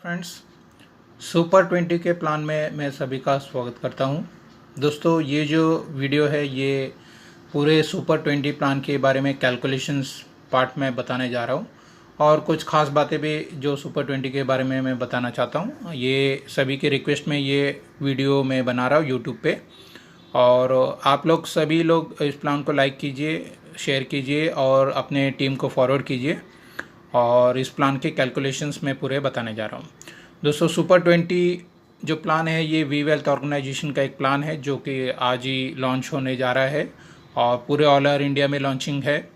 Friends, super 20 के plan में मैं सभी का स्वागत करता हूं। दोस्तों, ये जो वीडियो है ये पूरे सुपर 20 प्लान के बारे में कैलकुलेशंस पार्ट में बताने जा रहा हूं और कुछ खास बातें भी जो सुपर 20 के बारे में मैं बताना चाहता हूं। ये सभी के रिक्वेस्ट में ये वीडियो मैं बना रहा हूं यूट्यूब पे, और आप लोग सभी लोग इस प्लान को लाइक कीजिए, शेयर कीजिए और अपने टीम को फॉरवर्ड कीजिए। और इस प्लान के कैलकुलेशंस में पूरे बताने जा रहा हूँ। दोस्तों, सुपर 20 जो प्लान है ये वी वेल्थ ऑर्गेनाइजेशन का एक प्लान है जो कि आज ही लॉन्च होने जा रहा है और पूरे ऑल ओवर इंडिया में लॉन्चिंग है।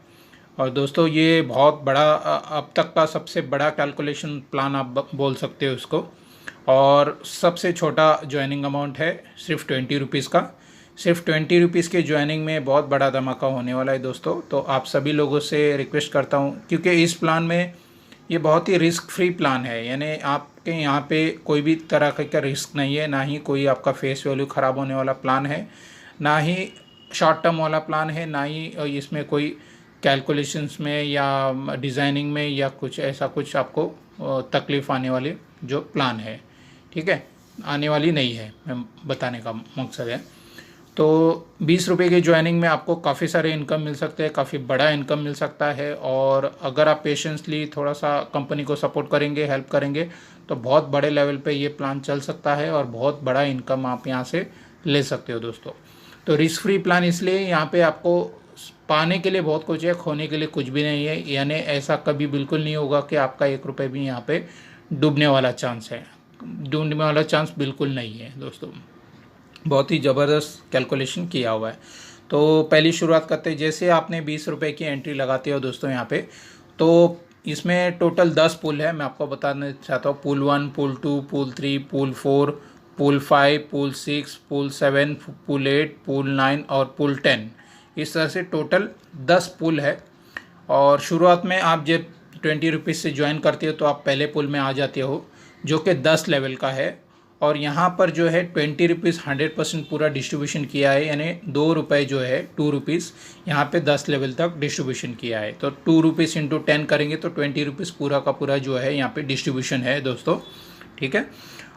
और दोस्तों, ये बहुत बड़ा अब तक का सबसे बड़ा कैलकुलेशन प्लान आप बोल सकते हो इसको। और सबसे छोटा ज्वाइनिंग अमाउंट है सिर्फ 20 रुपीज़ का। सिर्फ 20 रुपीज़ के ज्वाइनिंग में बहुत बड़ा धमाका होने वाला है दोस्तों। तो आप सभी लोगों से रिक्वेस्ट करता हूँ, क्योंकि इस प्लान में ये बहुत ही रिस्क फ्री प्लान है, यानी आपके यहाँ पे कोई भी तरह का रिस्क नहीं है, ना ही कोई आपका फेस वैल्यू ख़राब होने वाला प्लान है, ना ही शॉर्ट टर्म वाला प्लान है, ना ही इसमें कोई कैलकुलेशंस में या डिज़ाइनिंग में या कुछ ऐसा कुछ आपको तकलीफ़ आने वाली जो प्लान है, ठीक है, आने वाली नहीं है, मैं बताने का मकसद है। तो 20 रुपये की ज्वाइनिंग में आपको काफ़ी सारे इनकम मिल सकते हैं, काफ़ी बड़ा इनकम मिल सकता है। और अगर आप पेशेंसली थोड़ा सा कंपनी को सपोर्ट करेंगे, हेल्प करेंगे, तो बहुत बड़े लेवल पे ये प्लान चल सकता है और बहुत बड़ा इनकम आप यहाँ से ले सकते हो दोस्तों। तो रिस्क फ्री प्लान इसलिए यहाँ पे आपको पाने के लिए बहुत कुछ है, खोने के लिए कुछ भी नहीं है। यानी ऐसा कभी बिल्कुल नहीं होगा कि आपका 1 रुपये भी यहाँ पे डूबने वाला चांस है, डूबने वाला चांस बिल्कुल नहीं है दोस्तों। बहुत ही ज़बरदस्त कैलकुलेशन किया हुआ है। तो पहली शुरुआत करते हैं। जैसे आपने 20 रुपये की एंट्री लगाते हो दोस्तों यहाँ पे, तो इसमें टोटल 10 पुल है। मैं आपको बताना चाहता हूँ, पुल 1, पुल 2, पुल 3, पुल 4, पुल 5, पुल 6, पुल 7, पुल 8, पुल 9 और पुल 10। इस तरह से टोटल 10 पुल है। और शुरुआत में आप जब 20 रुपीज़ से ज्वाइन करते हो तो आप पहले पुल में आ जाते हो, जो कि 10 लेवल का है। और यहाँ पर जो है 20 रुपीज़ 100% पूरा डिस्ट्रीब्यूशन किया है, यानी 2 रुपये जो है 2 रुपीज़ यहाँ पे 10 लेवल तक डिस्ट्रीब्यूशन किया है। तो 2 रुपीज़ इंटू 10 करेंगे तो 20 रुपीज़ पूरा का पूरा जो है यहाँ पे डिस्ट्रीब्यूशन है दोस्तों, ठीक है।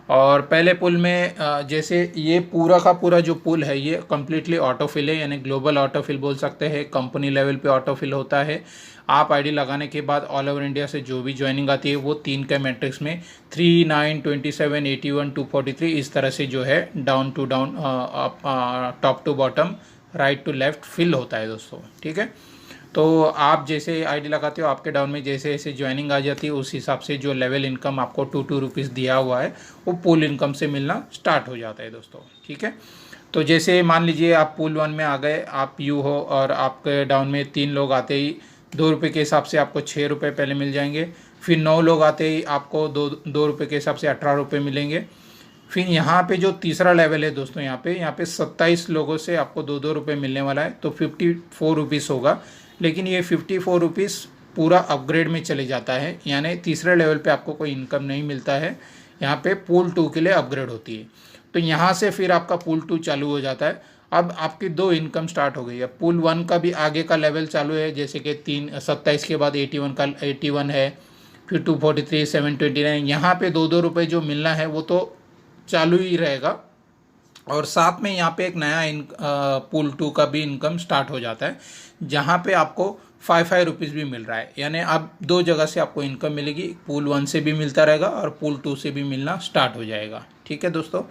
और पहले पुल में जैसे ये पूरा का पूरा जो पुल है ये कम्प्लीटली ऑटोफिल है, यानी ग्लोबल ऑटोफिल बोल सकते हैं, कंपनी लेवल पे ऑटोफिल होता है। आप आईडी लगाने के बाद ऑल ओवर इंडिया से जो भी ज्वाइनिंग आती है वो 3 के मैट्रिक्स में 3, 9, 27, 81, 243 इस तरह से जो है down to down, top to bottom, right to left fill होता है दोस्तों, ठीक है। तो आप जैसे आईडी लगाते हो, आपके डाउन में जैसे जैसे ज्वाइनिंग आ जाती है उस हिसाब से जो लेवल इनकम आपको 2 रुपीज़ दिया हुआ है वो पूल इनकम से मिलना स्टार्ट हो जाता है दोस्तों, ठीक है। तो जैसे मान लीजिए आप पूल 1 में आ गए, आप यू हो और आपके डाउन में 3 लोग आते ही 2 रुपये के हिसाब से आपको 6 रुपये पहले मिल जाएंगे। फिर 9 लोग आते ही आपको 2 रुपये के हिसाब से 18 रुपये मिलेंगे। फिर यहाँ पे जो तीसरा लेवल है दोस्तों, यहाँ पे 27 लोगों से आपको 2-2 रुपये मिलने वाला है, तो 54 रुपीज़ होगा। लेकिन ये 54 रुपीज़ पूरा अपग्रेड में चले जाता है, यानी तीसरे लेवल पे आपको कोई इनकम नहीं मिलता है। यहाँ पे पुल 2 के लिए अपग्रेड होती है। तो यहाँ से फिर आपका पुल 2 चालू हो जाता है। अब आपकी 2 इनकम स्टार्ट हो गई है। पुल 1 का भी आगे का लेवल चालू है, जैसे कि 27 के बाद 81 है, फिर 243, 729। यहाँ पे 2-2 रुपये जो मिलना है वो तो चालू ही रहेगा। और साथ में यहाँ पे एक नया पुल 2 का भी इनकम स्टार्ट हो जाता है, जहाँ पे आपको 5 रुपीज़ भी मिल रहा है। यानी अब 2 जगह से आपको इनकम मिलेगी, पुल 1 से भी मिलता रहेगा और पुल 2 से भी मिलना स्टार्ट हो जाएगा, ठीक है दोस्तों।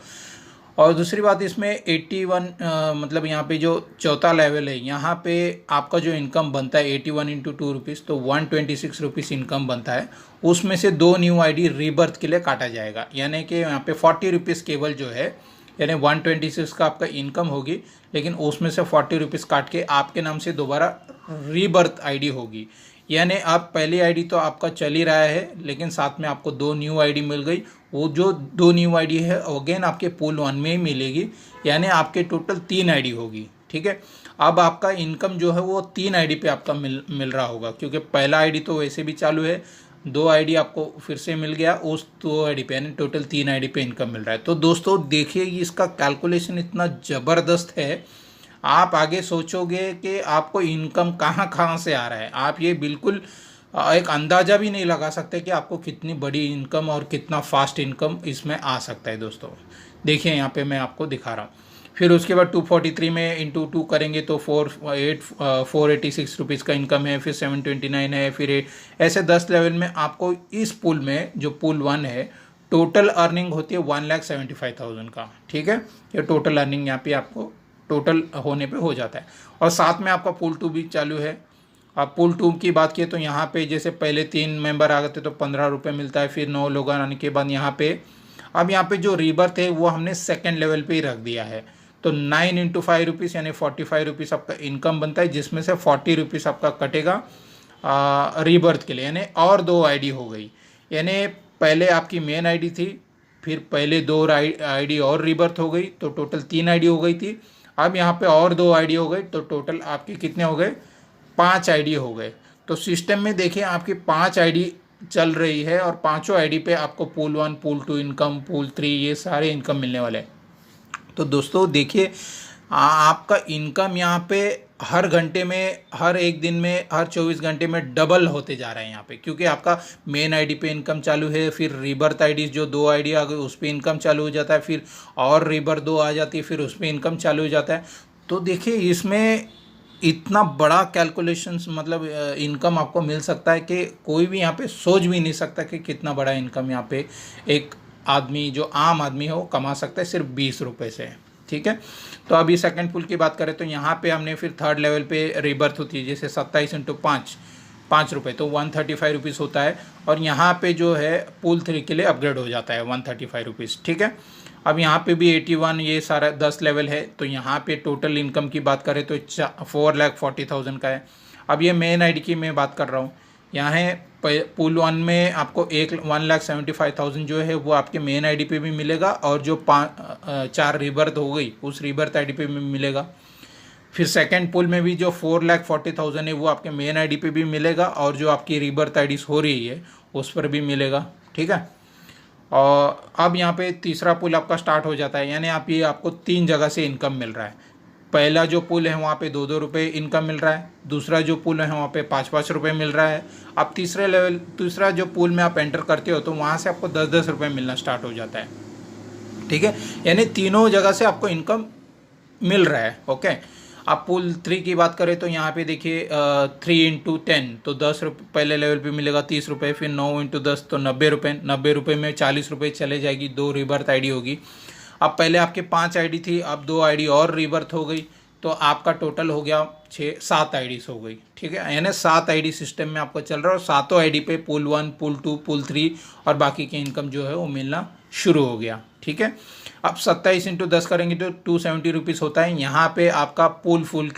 और दूसरी बात, इसमें 81 मतलब यहाँ पे जो चौथा लेवल है, यहाँ पे आपका जो इनकम बनता है 81 इंटू 2 रुपीज़, तो 126 रुपीज़ इनकम बनता है। उसमें से 2 न्यू आईडी रीबर्थ के लिए काटा जाएगा, यानी कि यहाँ पे 40 रुपीज़ केवल जो है, यानी 126 का आपका इनकम होगी, लेकिन उसमें से 40 रुपीज़ काट के आपके नाम से दोबारा रीबर्थ आईडी होगी। यानी आप पहली आईडी तो आपका चल ही रहा है, लेकिन साथ में आपको 2 न्यू आईडी मिल गई। वो जो 2 न्यू आईडी है अगेन आपके पुल 1 में ही मिलेगी, यानी आपके टोटल 3 आईडी होगी, ठीक है। अब आपका इनकम जो है वो 3 आईडी पे आपका मिल रहा होगा, क्योंकि पहला आईडी तो वैसे भी चालू है, 2 आईडी आपको फिर से मिल गया, उस 2 आईडी पे यानी टोटल 3 आईडी पे इनकम मिल रहा है। तो दोस्तों देखिए, इसका कैलकुलेशन इतना ज़बरदस्त है, आप आगे सोचोगे कि आपको इनकम कहाँ कहाँ से आ रहा है। आप ये बिल्कुल एक अंदाज़ा भी नहीं लगा सकते कि आपको कितनी बड़ी इनकम और कितना फास्ट इनकम इसमें आ सकता है दोस्तों। देखिए यहाँ पे मैं आपको दिखा रहा हूँ। फिर उसके बाद 243 में इंटू 2 करेंगे तो 486 रुपीज़ का इनकम है, फिर 729 है, फिर ऐसे 10 लेवल में आपको इस पूल में जो पूल 1 है टोटल अर्निंग होती है 1,75,000 का। ठीक है, ये टोटल अर्निंग यहाँ पे आपको टोटल होने पे हो जाता है। और साथ में आपका पूल 2 भी चालू है। अब पूल 2 की बात किए तो यहाँ पे जैसे पहले 3 मेंबर आ गए थे तो 15 रुपये मिलता है, फिर 9 लोग आने के बाद यहाँ पे अब यहाँ पे जो रीबर्थ है वो हमने सेकेंड लेवल पे ही रख दिया है। तो 9 इंटू 5 रुपीज़ यानी 45 रुपीज़ आपका इनकम बनता है, जिसमें से 40 रुपीज़ आपका कटेगा रीबर्थ के लिए, यानी और 2 आईडी हो गई। यानी पहले आपकी मेन आईडी थी, फिर पहले 2 आईडी और रीबर्थ हो गई, तो टोटल 3 आईडी हो गई थी। अब यहाँ पे और 2 आईडी हो गई, तो टोटल आपके कितने हो गए, 5 आईडी हो गए। तो सिस्टम में देखिए आपकी 5 आईडी चल रही है और पांचों आईडी पे आपको पूल 1, पूल 2 इनकम, पूल 3 ये सारे इनकम मिलने वाले हैं। तो दोस्तों देखिए आपका इनकम यहाँ पे हर घंटे में, हर एक दिन में, हर 24 घंटे में डबल होते जा रहा है यहाँ पे, क्योंकि आपका मेन आईडी पे इनकम चालू है, फिर रीबर्थ आईडी जो 2 आईडी आ गई उस पर इनकम चालू हो जाता है, फिर और रीबर्थ 2 आ जाती है, फिर उस पर इनकम चालू हो जाता है। तो देखिए इसमें इतना बड़ा कैलकुलेशंस मतलब इनकम आपको मिल सकता है कि कोई भी यहाँ पे सोच भी नहीं सकता कि कितना बड़ा इनकम यहाँ पे एक आदमी जो आम आदमी है वो कमा सकता है सिर्फ 20 रुपये से। ठीक है, तो अभी सेकंड पुल की बात करें तो यहाँ पे हमने फिर थर्ड लेवल पे रीबर्थ होती है, जैसे 27 इंटू 5 रुपये तो 135 रुपीज़ होता है। और यहाँ पे जो है पुल 3 के लिए अपग्रेड हो जाता है 135 रुपीज़। ठीक है, अब यहाँ पे भी 81 ये सारा 10 लेवल है, तो यहाँ पे टोटल इनकम की बात करें तो 4,40,000 का है। अब ये मेन आईडी की मैं बात कर रहा हूँ, यहाँ है पूल 1 में आपको 1,75,000 जो है वो आपके मेन आईडी पे भी मिलेगा, और जो 4 रीबर्थ हो गई उस रीबर्थ आईडी पे भी मिलेगा। फिर सेकंड पुल में भी जो 4,40,000 है वो आपके मेन आईडी पे भी मिलेगा, और जो आपकी रीबर्थ आईडी हो रही है उस पर भी मिलेगा। ठीक है, और अब यहाँ पे तीसरा पुल आपका स्टार्ट हो जाता है, यानी आपको 3 जगह से इनकम मिल रहा है। पहला जो पुल है वहाँ पे 2-2 रुपये इनकम मिल रहा है, दूसरा जो पुल है वहाँ पे 5-5 रुपये मिल रहा है। अब तीसरा जो पुल में आप एंटर करते हो तो वहाँ से आपको 10-10 रुपये मिलना स्टार्ट हो जाता है। ठीक है, यानी तीनों जगह से आपको इनकम मिल रहा है। ओके, आप पुल 3 की बात करें तो यहाँ पे देखिए 3 इंटू 10 तो 10 रुपये पहले लेवल पे मिलेगा 30 रुपये, फिर 9 इंटू 10 तो 90 रुपये, 90 रुपये में 40 रुपये चले जाएगी, 2 रीबर्थ आईडी होगी। अब पहले आपके 5 आईडी थी, अब 2 आईडी और रीबर्थ हो गई, तो आपका टोटल हो गया 7 आईडीज हो गई। ठीक है, यानी 7 आईडी सिस्टम में आपको चल रहा है, और 7 आईडी पे पुल 1, पुल 2, पुल 3 और बाकी की इनकम जो है वो मिलना शुरू हो गया। ठीक है, अब 27 इंटू 10 करेंगे तो 270 रुपीज़ होता है। यहाँ पे आपका पूल 4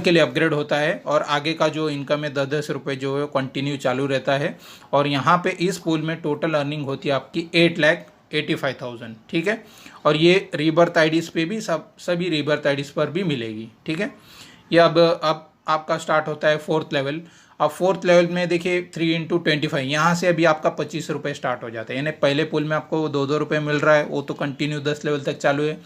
के लिए अपग्रेड होता है, और आगे का जो इनकम है 10-10 रुपये जो है कंटिन्यू चालू रहता है। और यहाँ पे इस पूल में टोटल अर्निंग होती है आपकी 8,85,000। ठीक है, और ये रीबर्थ आईडीज़ पे भी सभी रीबर्थ आईडीज़ पर भी मिलेगी। ठीक है, ये अब आपका स्टार्ट होता है 4th लेवल। अब 4th लेवल में देखिए 3 इंटू 25 यहाँ से अभी आपका 25 रुपये स्टार्ट हो जाता है, यानी पहले पुल में आपको 2-2 रुपये मिल रहा है, वो तो कंटिन्यू 10 लेवल तक चालू है।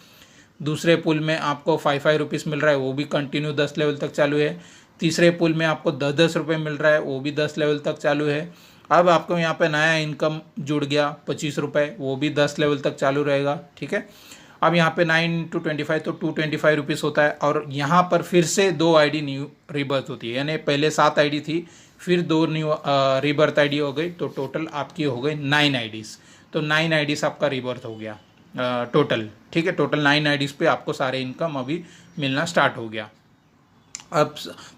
दूसरे पुल में आपको 5-5 रुपीज़ मिल रहा है, वो भी कंटिन्यू 10 लेवल तक चालू है। तीसरे पुल में आपको 10-10 रुपये मिल रहा है, वो भी 10 लेवल तक चालू है। अब आपको यहाँ पे नया इनकम जुड़ गया 25 रुपये, वो भी 10 लेवल तक चालू रहेगा। ठीक है, अब यहाँ पे 9 इंटू 25 तो 225 रुपीज़ होता है, और यहाँ पर फिर से 2 आईडी न्यू रीबर्थ होती है, यानी पहले 7 आईडी थी, फिर 2 न्यू रीबर्थ आईडी हो गई, तो टोटल आपकी हो गई 9 आईडीज़। तो 9 आईडीज़ आपका रीबर्थ हो गया टोटल। ठीक है, टोटल 9 आईडीज़ पे आपको सारे इनकम अभी मिलना स्टार्ट हो गया। अब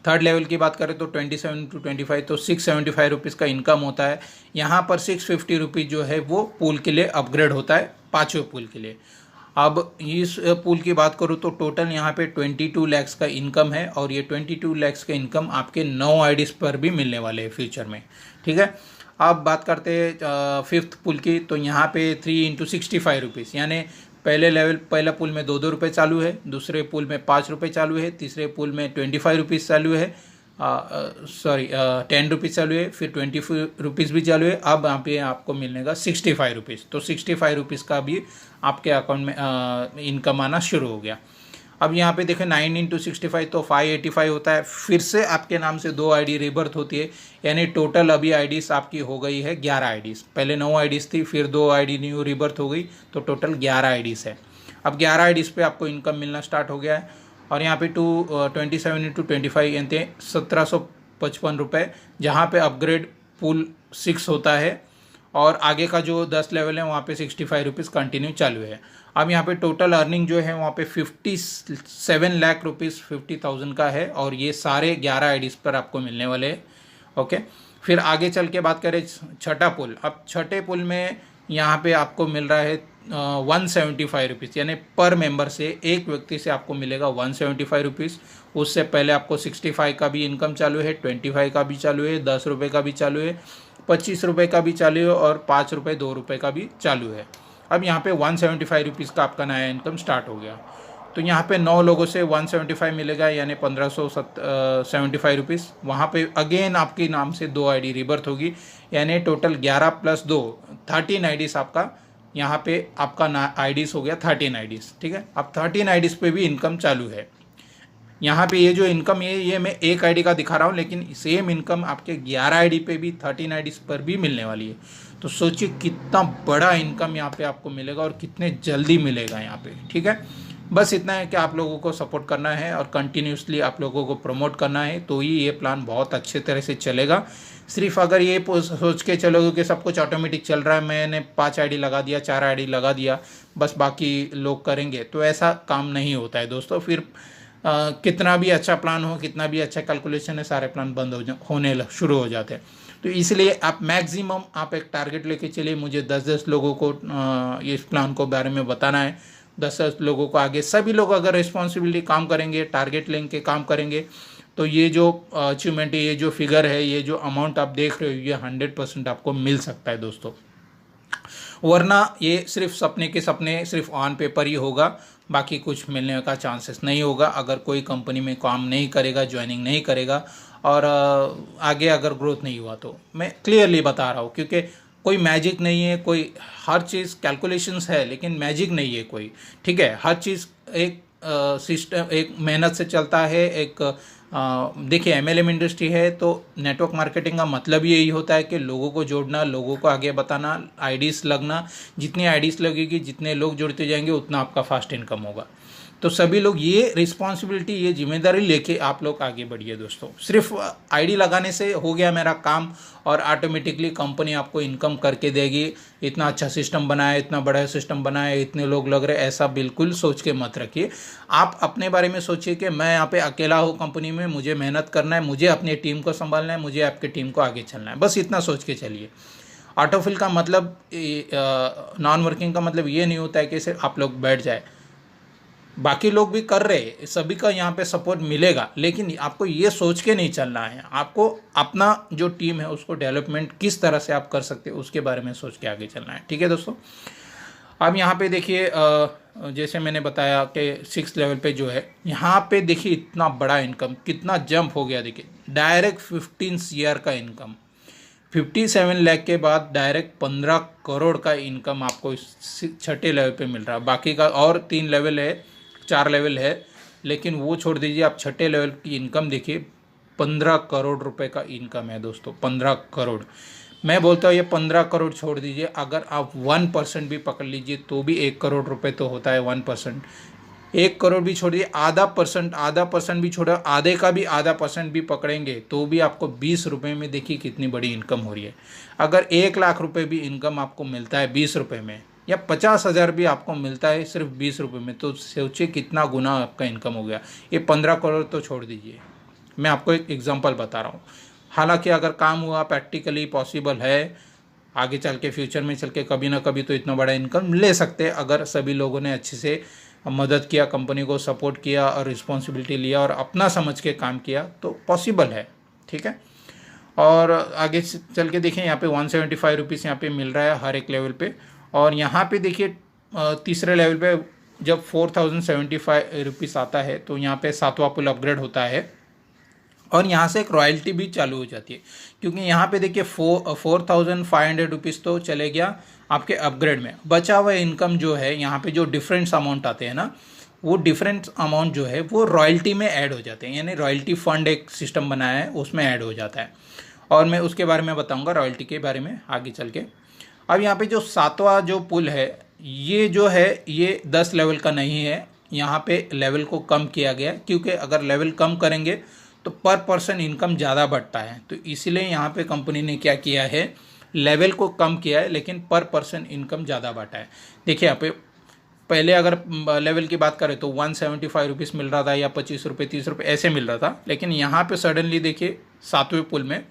थर्ड लेवल की बात करें तो 27 इंटू 25 तो 675 रुपीज़ का इनकम होता है। यहाँ पर 650 रुपीज़ जो है वो पूल के लिए अपग्रेड होता है, 5वें पूल के लिए। अब इस पुल की बात करूँ तो टोटल यहाँ पे 22 लाख का इनकम है, और ये 22 लाख का इनकम आपके 9 आईडीज़ पर भी मिलने वाले हैं फ्यूचर में। ठीक है, अब बात करते हैं 5th पुल की, तो यहाँ पे 3 इंटू 65 रुपीज़, यानी पहला पुल में 2-2 रुपये चालू है, दूसरे पुल में 5 रुपये चालू है, तीसरे पुल में 25 रुपीज़ चालू है, 10 रुपीज़ चालू है, फिर 20 रुपीज़ भी चालू है। अब यहाँ पे आपको मिलने का 65 रुपीज़, तो 65 रुपीज़ का भी आपके अकाउंट में इनकम आना शुरू हो गया। अब यहाँ पे देखें 9 × 65 तो 585 होता है। फिर से आपके नाम से 2 आईडी रिबर्थ होती है, यानी टोटल अभी आईडीज आपकी हो गई है 11 आईडीज। पहले 9 आईडीज थी, फिर 2 आईडी न्यू रिबर्थ हो गई, तो टोटल 11 आईडीज है। अब 11 आईडीज पे आपको इनकम मिलना स्टार्ट हो गया है। और यहाँ पे 27 × 25 यानी 1755 रुपये, जहाँ पे अपग्रेड पूल 6 होता है और आगे का जो 10 लेवल है वहाँ पे 65 रुपीज़ कंटिन्यू चालू है। अब यहाँ पे टोटल अर्निंग जो है वहाँ पे 57 लाख रुपीज़ 50,000 का है, और ये सारे 11 आईडीज़ पर आपको मिलने वाले हैं। ओके, फिर आगे चल के बात करें छठा पुल। अब छठे पुल में यहाँ पे आपको मिल रहा है 175 रुपीज़, यानी पर मेंबर से एक व्यक्ति से आपको मिलेगा 175 रुपीज़। उससे पहले आपको 65 का भी इनकम चालू है, 25 का भी चालू है, 10 रुपये का भी चालू है, 25 रुपये का भी चालू है, और 5 रुपये 2 रुपये का भी चालू है। अब यहाँ पे 175 रुपीज़ का आपका नया इनकम स्टार्ट हो गया। तो यहाँ पे 9 लोगों से 175 मिलेगा, यानी 1575 रुपीज़। वहाँ पे अगेन आपके नाम से 2 आईडी रिबर्थ होगी, यानी टोटल 11 + 2 13 आईडीज़ आपका यहाँ पे आपका आईडीज़ हो गया 13 आईडीज़। ठीक है, अब 13 आईडीज़ पे भी इनकम चालू है। यहाँ पे ये जो इनकम है ये मैं एक आईडी का दिखा रहा हूँ, लेकिन सेम इनकम आपके 11 आईडी पे भी 13 आईडीज़ पर भी मिलने वाली है। तो सोचिए कितना बड़ा इनकम यहाँ पे आपको मिलेगा और कितने जल्दी मिलेगा यहाँ पे। ठीक है, बस इतना है कि आप लोगों को सपोर्ट करना है और कंटिन्यूसली आप लोगों को प्रमोट करना है, तो ही ये प्लान बहुत अच्छे तरह से चलेगा। सिर्फ अगर ये सोच के चलोगे कि सब कुछ ऑटोमेटिक चल रहा है, मैंने 5 आईडी लगा दिया, 4 आईडी लगा दिया, बस बाकी लोग करेंगे, तो ऐसा काम नहीं होता है दोस्तों। फिर कितना भी अच्छा प्लान हो, कितना भी अच्छा कैलकुलेशन है, सारे प्लान बंद होने शुरू हो जाते हैं। तो इसलिए आप मैक्सिमम आप एक टारगेट लेके चलिए। मुझे 10-10 लोगों को इस प्लान को बारे में बताना है, 10-10 लोगों को आगे। सभी लोग अगर रिस्पॉन्सिबिलिटी काम करेंगे, टारगेट लेके काम करेंगे, तो ये जो अचीवमेंट है, ये जो फिगर है, ये जो अमाउंट आप देख रहे हो, ये 100% आपको मिल सकता है दोस्तों। वरना ये सिर्फ सपने के सपने सिर्फ ऑन पेपर ही होगा, बाकी कुछ मिलने का चांसेस नहीं होगा अगर कोई कंपनी में काम नहीं करेगा, ज्वाइनिंग नहीं करेगा और आगे अगर ग्रोथ नहीं हुआ तो। मैं क्लियरली बता रहा हूँ, क्योंकि कोई मैजिक नहीं है, कोई हर चीज़ कैलकुलेशंस है लेकिन मैजिक नहीं है कोई। ठीक है, हर चीज़ एक सिस्टम, एक मेहनत से चलता है। एक देखिए MLM इंडस्ट्री है तो नेटवर्क मार्केटिंग का मतलब यही होता है कि लोगों को जोड़ना, लोगों को आगे बताना, आईडीज़ लगना। जितनी आईडीज़ लगेगी, जितने लोग जुड़ते जाएंगे, उतना आपका फास्ट इनकम होगा। तो सभी लोग ये रिस्पॉन्सिबिलिटी, ये जिम्मेदारी लेके आप लोग आगे बढ़िए दोस्तों। सिर्फ आईडी लगाने से हो गया मेरा काम और ऑटोमेटिकली कंपनी आपको इनकम करके देगी। इतना अच्छा सिस्टम बनाया, इतना बड़ा सिस्टम बनाया, इतने लोग लग रहे, ऐसा बिल्कुल सोच के मत रखिए। आप अपने बारे में सोचिए कि मैं यहाँ पे अकेला हूँ कंपनी में, मुझे मेहनत करना है, मुझे अपनी टीम को संभालना है, मुझे आपकी टीम को आगे चलना है, बस इतना सोच के चलिए। ऑटोफिल का मतलब, नॉन वर्किंग का मतलब ये नहीं होता है कि सिर्फ आप लोग बैठ जाए। बाकी लोग भी कर रहे, सभी का यहाँ पे सपोर्ट मिलेगा, लेकिन आपको ये सोच के नहीं चलना है। आपको अपना जो टीम है उसको डेवलपमेंट किस तरह से आप कर सकते हैं उसके बारे में सोच के आगे चलना है। ठीक है दोस्तों, अब यहाँ पे देखिए जैसे मैंने बताया कि 6 लेवल पे जो है, यहाँ पे देखिए इतना बड़ा इनकम, कितना जंप हो गया। देखिए डायरेक्ट 15 ईयर का इनकम, 57 लाख के बाद डायरेक्ट 15 करोड़ का इनकम आपको इस छठे लेवल पे मिल रहा है। बाकी का और 3 लेवल है, 4 लेवल है, लेकिन वो छोड़ दीजिए। आप छठे लेवल की इनकम देखिए, 15 करोड़ रुपए का इनकम है दोस्तों, 15 करोड़। मैं बोलता हूँ ये 15 करोड़ छोड़ दीजिए, अगर आप 1% भी पकड़ लीजिए तो भी 1 करोड़ रुपए तो होता है। 1%, 1 करोड़ भी छोड़ दिए, आधा परसेंट भी छोड़ा, आधे का भी आधा % भी पकड़ेंगे तो भी आपको 20 रुपये में देखिए कितनी बड़ी इनकम हो रही है। अगर 1 लाख रुपए भी इनकम आपको मिलता है 20 रुपये में, या 50,000 भी आपको मिलता है सिर्फ 20 रुपये में, तो सोचिए कितना गुना आपका इनकम हो गया। ये 15 करोड़ तो छोड़ दीजिए, मैं आपको एक एग्जांपल बता रहा हूँ। हालांकि अगर काम हुआ, प्रैक्टिकली पॉसिबल है, आगे चल के फ्यूचर में चल के कभी ना कभी तो इतना बड़ा इनकम ले सकते हैं, अगर सभी लोगों ने अच्छे से मदद किया, कंपनी को सपोर्ट किया और रिस्पॉन्सिबिलिटी लिया और अपना समझ के काम किया तो पॉसिबल है। ठीक है, और आगे चल के देखें, यहाँ पे 175 रुपीज़ यहाँ पे मिल रहा है हर एक लेवल पे। और यहाँ पे देखिए तीसरे लेवल पे जब 4075 रुपीज़ आता है तो यहाँ पे 7वां पुल अपग्रेड होता है और यहाँ से एक रॉयल्टी भी चालू हो जाती है, क्योंकि यहाँ पे देखिए 4500 रुपीज़ तो चले गया आपके अपग्रेड में। बचा हुआ इनकम जो है, यहाँ पे जो डिफरेंस अमाउंट आते हैं ना, वो डिफरेंट अमाउंट जो है वो रॉयल्टी में ऐड हो जाते हैं, यानी रॉयल्टी फंड एक सिस्टम बनाया है उसमें ऐड हो जाता है। और मैं उसके बारे में बताऊंगा रॉयल्टी के बारे में आगे चल के। अब यहाँ पे जो 7वां जो पुल है ये जो है ये 10 लेवल का नहीं है, यहाँ पे लेवल को कम किया गया, क्योंकि अगर लेवल कम करेंगे तो पर पर्सन इनकम ज़्यादा बढ़ता है, तो इसलिए यहाँ पे कंपनी ने क्या किया है, लेवल को कम किया है लेकिन पर पर्सन इनकम ज़्यादा बढ़ा है। देखिए यहाँ पे पहले अगर लेवल की बात करें तो 175 रुपीज़ मिल रहा था या 25 रुपये 30 रुपये ऐसे मिल रहा था, लेकिन यहाँ पे सडनली देखिए 7वें पुल में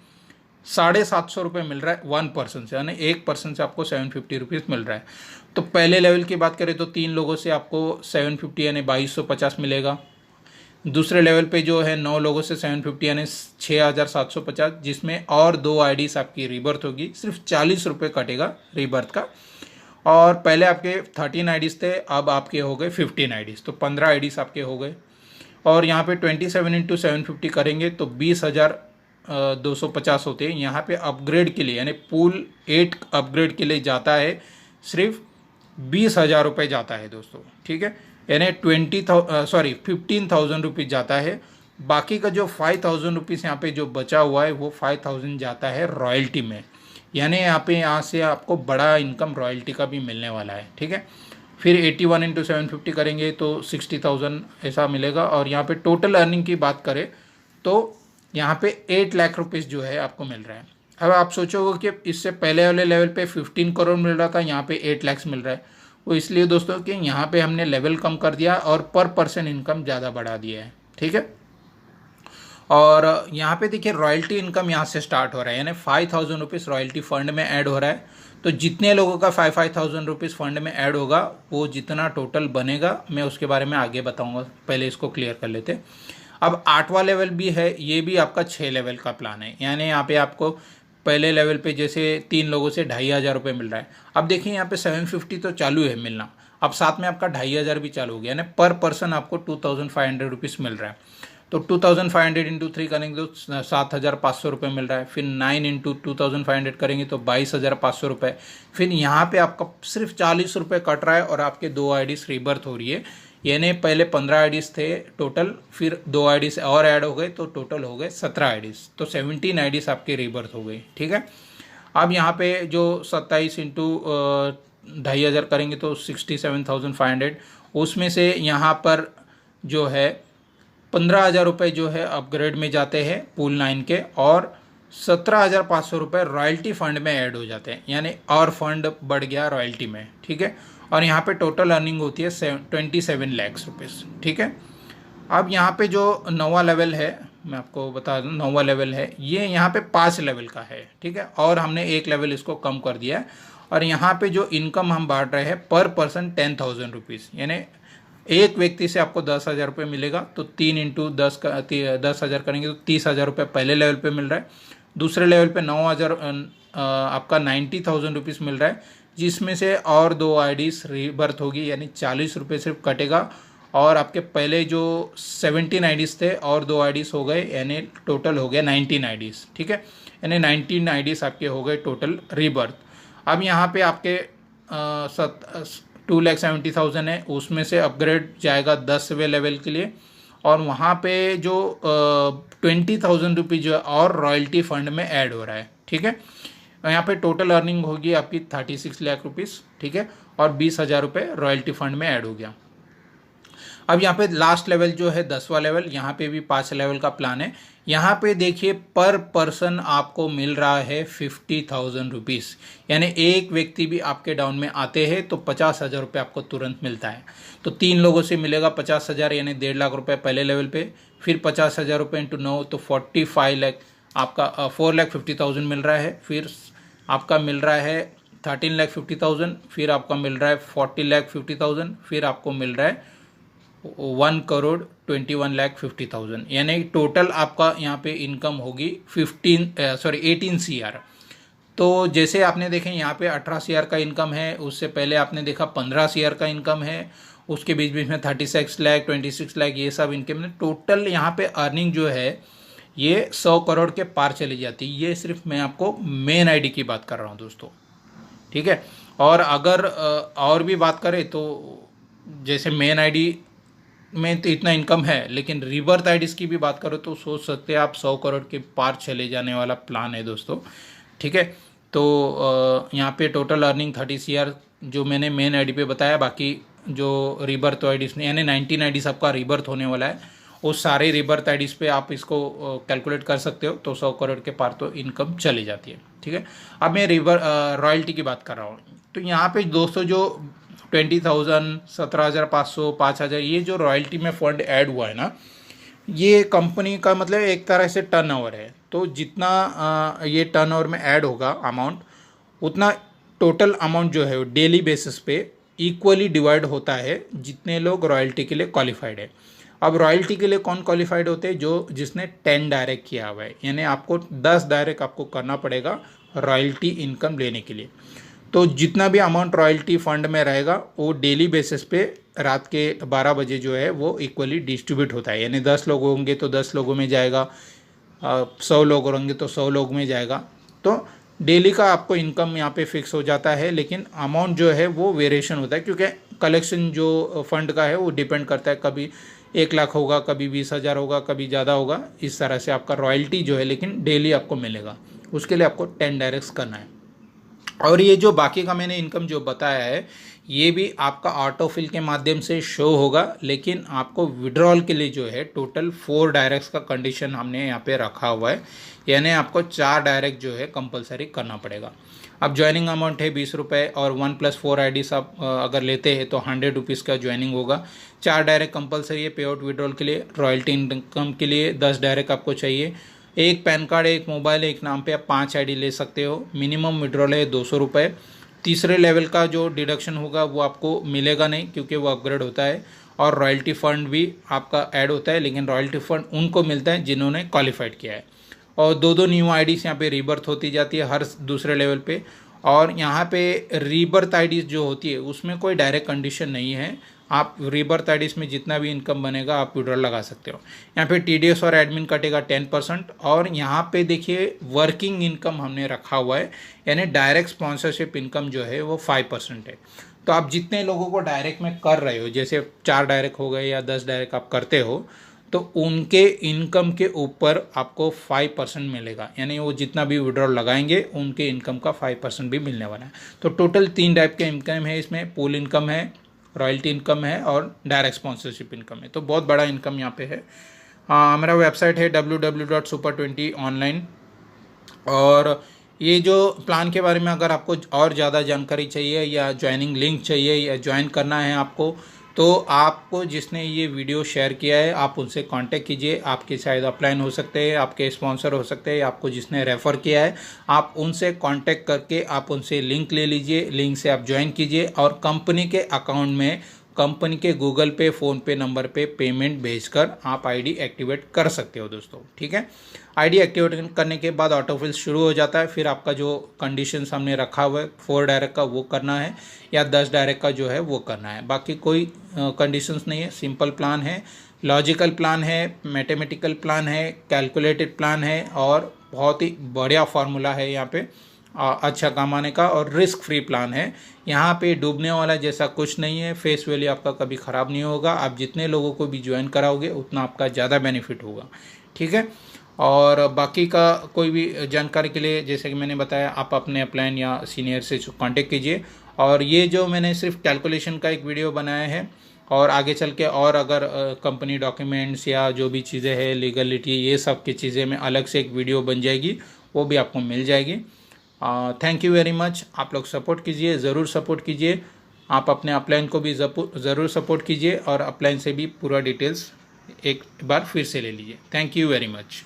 750 रुपये मिल रहा है 1 पर्सन से, यानी 1 पर्सन से आपको 750 रुपीज़ मिल रहा है। तो पहले लेवल की बात करें तो 3 लोगों से आपको 750 यानी 2250 मिलेगा। दूसरे लेवल पे जो है 9 लोगों से 750 यानी 6750, जिसमें और 2 आईडीज आपकी रीबर्थ होगी, सिर्फ 40 रुपये कटेगा रीबर्थ का। और पहले आपके 13 आईडीज थे, अब आपके हो गए 15 आईडीज, तो 15 आईडीज आपके हो गए। और यहाँ पे 27 इंटू 750 करेंगे तो 20,250 होते हैं। यहाँ पे अपग्रेड के लिए यानी पूल 8 अपग्रेड के लिए जाता है सिर्फ 20,000 रुपये जाता है दोस्तों, ठीक है, यानी 15,000 रुपीज़ जाता है। बाकी का जो 5,000 रुपीज़ यहाँ पे जो बचा हुआ है वो 5,000 जाता है रॉयल्टी में, यानी यहाँ से आपको बड़ा इनकम रॉयल्टी का भी मिलने वाला है, ठीक है। फिर 81 इंटू 750 करेंगे तो 60,000 ऐसा मिलेगा। और यहाँ पे टोटल अर्निंग की बात करें तो यहाँ पे 8 लाख रुपीज़ जो है आपको मिल रहा है। अब आप सोचोगे कि इससे पहले वाले लेवल पे 15 करोड़ मिल रहा था, यहाँ पे 8 लाख मिल रहा है। वो इसलिए दोस्तों कि यहाँ पे हमने लेवल कम कर दिया और पर पर्सन इनकम ज़्यादा बढ़ा दिया है, ठीक है। और यहाँ पे देखिए रॉयल्टी इनकम यहाँ से स्टार्ट हो रहा है, यानी 5,000 रुपीज़ रॉयल्टी फंड में ऐड हो रहा है। तो जितने लोगों का 5,000 रुपीज़ फंड में ऐड होगा वो जितना टोटल बनेगा मैं उसके बारे में आगे बताऊंगा, पहले इसको क्लियर कर लेते। अब 8वां लेवल भी है, ये भी आपका 6 लेवल का प्लान है, यानी यहाँ पे आपको पहले लेवल पे जैसे 3 लोगों से 2,500 रुपये मिल रहा है। अब देखिए यहाँ पे 750 तो चालू है मिलना, अब साथ में आपका 2,500 भी चालू हो गया, यानी पर पर्सन आपको 2,500 रुपीज़ मिल रहा है। तो 2,500 इंटू 3 करेंगे तो 7,500 रुपये मिल रहा है। फिर 9 इंटू 2,500 करेंगे तो 22,500 रुपये। फिर यहाँ पे आपका सिर्फ 40 रुपये कट रहा है और आपके 2 आईडीज रीबर्थ हो रही है, यानी पहले 15 आईडीज थे टोटल, फिर 2 आईडीज और ऐड हो गए तो टोटल हो गए 17 आईडीज, तो 17 आईडीज आपके रीबर्थ हो गई, ठीक है। अब यहाँ पे जो 27 इंटू 2,500 करेंगे तो 67,500, उसमें से यहाँ पर जो है 15,000 रुपये जो है अपग्रेड में जाते हैं पूल 9 के, और 17,500 रुपये रॉयल्टी फंड में ऐड हो जाते हैं, यानी और फंड बढ़ गया रॉयल्टी में, ठीक है। और यहाँ पे टोटल अर्निंग होती है 27 लाख रुपीज़, ठीक है। अब यहाँ पे जो 9वां लेवल है मैं आपको बता दूँ, 9वां लेवल है ये यहाँ पे 5 लेवल का है, ठीक है, और हमने 1 लेवल इसको कम कर दिया है। और यहाँ पे जो इनकम हम बांट रहे हैं पर पर्सन 10,000 रुपीज़, यानी एक व्यक्ति से आपको 10,000 रुपये मिलेगा, तो 3 इंटू 10,000 करेंगे तो 30,000 रुपये पहले लेवल पे मिल रहा है। दूसरे लेवल पे 9,000 आपका 90,000 रुपीज़ मिल रहा है, जिसमें से और 2 आईडीज रीबर्थ होगी, यानी 40 रुपये सिर्फ कटेगा। और आपके पहले जो 17 आईडीज थे और 2 आईडीज हो गए, यानी टोटल हो गया 19 आईडीज, ठीक है, यानी 19 आईडीज आपके हो गए टोटल रीबर्थ। अब यहाँ पे आपके 2,70,000 है, उसमें से अपग्रेड जाएगा 10वें लेवल के लिए, और वहाँ पे जो 20,000 रुपीज़ जो है और रॉयल्टी फंड में ऐड हो रहा है, ठीक है। यहाँ पे टोटल अर्निंग होगी आपकी 36 लाख रुपीज़, ठीक है, और 20,000 रुपये रॉयल्टी फंड में ऐड हो गया। अब यहाँ पे लास्ट लेवल जो है 10वां लेवल, यहाँ पे भी 5 लेवल का प्लान है। यहाँ पे देखिए पर पर्सन आपको मिल रहा है 50,000 रुपीज़, यानी एक व्यक्ति भी आपके डाउन में आते हैं तो 50,000 रुपये आपको तुरंत मिलता है। तो 3 लोगों से मिलेगा 50,000, यानी 1.5 लाख रुपये पहले लेवल पे, फिर 50,000 रुपये इंटू 9 तो 45 लाख आपका 4,50,000 मिल रहा है। फिर आपका मिल रहा है 13,50,000, फिर आपका मिल रहा है 40,50,000, फिर आपको मिल रहा है 1,21,50,000, यानी टोटल आपका यहाँ पे इनकम होगी 18 CR। तो जैसे आपने देखें यहाँ पे 18 CR का इनकम है, उससे पहले आपने देखा 15 CR का इनकम है, उसके बीच बीच में 36 लाख 26 लाख ये सब इनकम है। टोटल यहाँ पे अर्निंग जो है ये 100 करोड़ के पार चली जाती है। ये सिर्फ मैं आपको मेन आईडी की बात कर रहा हूँ दोस्तों, ठीक है। और अगर और भी बात करें तो जैसे मेन आईडी में तो इतना इनकम है, लेकिन रिबर्थ आईडीज की भी बात करो तो सोच सकते हैं आप 100 करोड़ के पार चले जाने वाला प्लान है दोस्तों। ठीक है, तो यहाँ पे टोटल अर्निंग 30 CR जो मैंने मेन आईडी पे बताया, बाकी जो रिबर्थ आईडीज ने यानी 19 आईडीज आपका रिबर्थ होने वाला है, वो सारे रिबर्थ आईडीज पे आप इसको कैलकुलेट कर सकते हो, तो 100 करोड़ के पार तो इनकम चली जाती है। ठीक है, अब मैं रॉयल्टी की बात कर रहा हूँ। तो यहाँ पे दोस्तों जो 20,000, 17,500, 5,000 ये जो रॉयल्टी में फंड ऐड हुआ है ना, ये कंपनी का मतलब एक तरह से टर्नओवर है। तो जितना ये टर्नओवर में ऐड होगा अमाउंट, उतना टोटल अमाउंट जो है वो डेली बेसिस पे इक्वली डिवाइड होता है जितने लोग रॉयल्टी के लिए क्वालिफाइड है। अब रॉयल्टी के लिए कौन क्वालिफाइड होते हैं? जो जिसने 10 डायरेक्ट किया हुआ है, यानी आपको 10 डायरेक्ट आपको करना पड़ेगा रॉयल्टी इनकम लेने के लिए। तो जितना भी अमाउंट रॉयल्टी फंड में रहेगा वो डेली बेसिस पे रात के 12 बजे जो है वो इक्वली डिस्ट्रीब्यूट होता है, यानी 10 लोग होंगे तो 10 लोगों में जाएगा, 100 लोग होंगे तो 100 लोग में जाएगा। तो डेली का आपको इनकम यहाँ पे फिक्स हो जाता है, लेकिन अमाउंट जो है वो वेरिएशन होता है, क्योंकि कलेक्शन जो फंड का है वो डिपेंड करता है, कभी 1 लाख होगा, कभी 20,000 होगा, कभी ज़्यादा होगा। इस तरह से आपका रॉयल्टी जो है लेकिन डेली आपको मिलेगा, उसके लिए आपको 10 डायरेक्ट्स करना है। और ये जो बाकी का मैंने इनकम जो बताया है, ये भी आपका ऑटोफिल के माध्यम से शो होगा, लेकिन आपको विड्रॉल के लिए जो है टोटल 4 डायरेक्ट्स का कंडीशन हमने यहाँ पे रखा हुआ है, यानी आपको 4 डायरेक्ट जो है कंपलसरी करना पड़ेगा। अब ज्वाइनिंग अमाउंट है 20 रुपये, और 1+4 आईडीज आप अगर लेते हैं तो 100 रुपीज़ का ज्वाइनिंग होगा। 4 डायरेक्ट कंपलसरी है पे आउट विड्रॉल के लिए। रॉयल्टी इनकम के लिए 10 डायरेक्ट आपको चाहिए। एक पैन कार्ड, एक मोबाइल, एक नाम पे आप 5 आईडी ले सकते हो। मिनिमम विड्रॉल है 200 रुपये। तीसरे लेवल का जो डिडक्शन होगा वो आपको मिलेगा नहीं, क्योंकि वो अपग्रेड होता है। और रॉयल्टी फंड भी आपका ऐड होता है, लेकिन रॉयल्टी फंड उनको मिलता है जिन्होंने क्वालिफाइड किया है। और 2 न्यू आईडीज यहाँ पे रीबर्थ होती जाती है हर दूसरे लेवल पे। और यहाँ पे रीबर्थ आईडीज जो होती है उसमें कोई डायरेक्ट कंडीशन नहीं है, आप रीबर्थ आईडीज में जितना भी इनकम बनेगा आप विड्रॉल लगा सकते हो। यहाँ पे टीडीएस और एडमिन कटेगा 10%। और यहाँ पे देखिए वर्किंग इनकम हमने रखा हुआ है, यानी डायरेक्ट स्पॉन्सरशिप इनकम जो है वो 5% है। तो आप जितने लोगों को डायरेक्ट में कर रहे हो, जैसे 4 डायरेक्ट हो गए या 10 डायरेक्ट आप करते हो, तो उनके इनकम के ऊपर आपको 5% मिलेगा, यानी वो जितना भी विड्रॉल लगाएंगे उनके इनकम का 5% भी मिलने वाला है। तो टोटल 3 टाइप के इनकम है इसमें, पूल इनकम है, रॉयल्टी इनकम है और डायरेक्ट स्पॉन्सरशिप इनकम है। तो बहुत बड़ा इनकम यहाँ पे है। मेरा वेबसाइट है www.super20online। और ये जो प्लान के बारे में अगर आपको और ज़्यादा जानकारी चाहिए या ज्वाइनिंग लिंक चाहिए या ज्वाइन करना है आपको, तो आपको जिसने ये वीडियो शेयर किया है आप उनसे कांटेक्ट कीजिए। आपके शायद अपलाइन हो सकते हैं, आपके स्पॉन्सर हो सकते हैं, आपको जिसने रेफ़र किया है आप उनसे कांटेक्ट करके आप उनसे लिंक ले लीजिए, लिंक से आप ज्वाइन कीजिए और कंपनी के अकाउंट में, कंपनी के गूगल पे, फ़ोन पे नंबर पे पेमेंट भेजकर आप आईडी एक्टिवेट कर सकते हो दोस्तों। ठीक है, आईडी एक्टिवेट करने के बाद ऑटोफिल शुरू हो जाता है। फिर आपका जो कंडीशन हमने रखा हुआ है 4 डायरेक्ट का वो करना है या 10 डायरेक्ट का जो है वो करना है, बाकी कोई कंडीशंस नहीं है। सिंपल प्लान है, लॉजिकल प्लान है, मैथमेटिकल प्लान है, कैलकुलेटेड प्लान है और बहुत ही बढ़िया फार्मूला है यहाँ पे अच्छा कमाने का, और रिस्क फ्री प्लान है। यहाँ पे डूबने वाला जैसा कुछ नहीं है, फेस वैल्यू आपका कभी ख़राब नहीं होगा। आप जितने लोगों को भी ज्वाइन कराओगे उतना आपका ज़्यादा बेनिफिट होगा। ठीक है, और बाकी का कोई भी जानकारी के लिए जैसे कि मैंने बताया आप अपने अपलाइन या सीनियर से कांटेक्ट कीजिए। और ये जो मैंने सिर्फ कैलकुलेशन का एक वीडियो बनाया है, और आगे चल के और अगर कंपनी डॉक्यूमेंट्स या जो भी चीज़ें हैं लीगलिटी ये सब की चीज़ें में अलग से एक वीडियो बन जाएगी, वो भी आपको मिल जाएगी। Thank you very much. आप लोग सपोर्ट कीजिए, ज़रूर सपोर्ट कीजिए। आप अपने अपलाइन को भी ज़रूर सपोर्ट कीजिए और अपलाइन से भी पूरा डिटेल्स एक बार फिर से ले लीजिए। Thank you very much.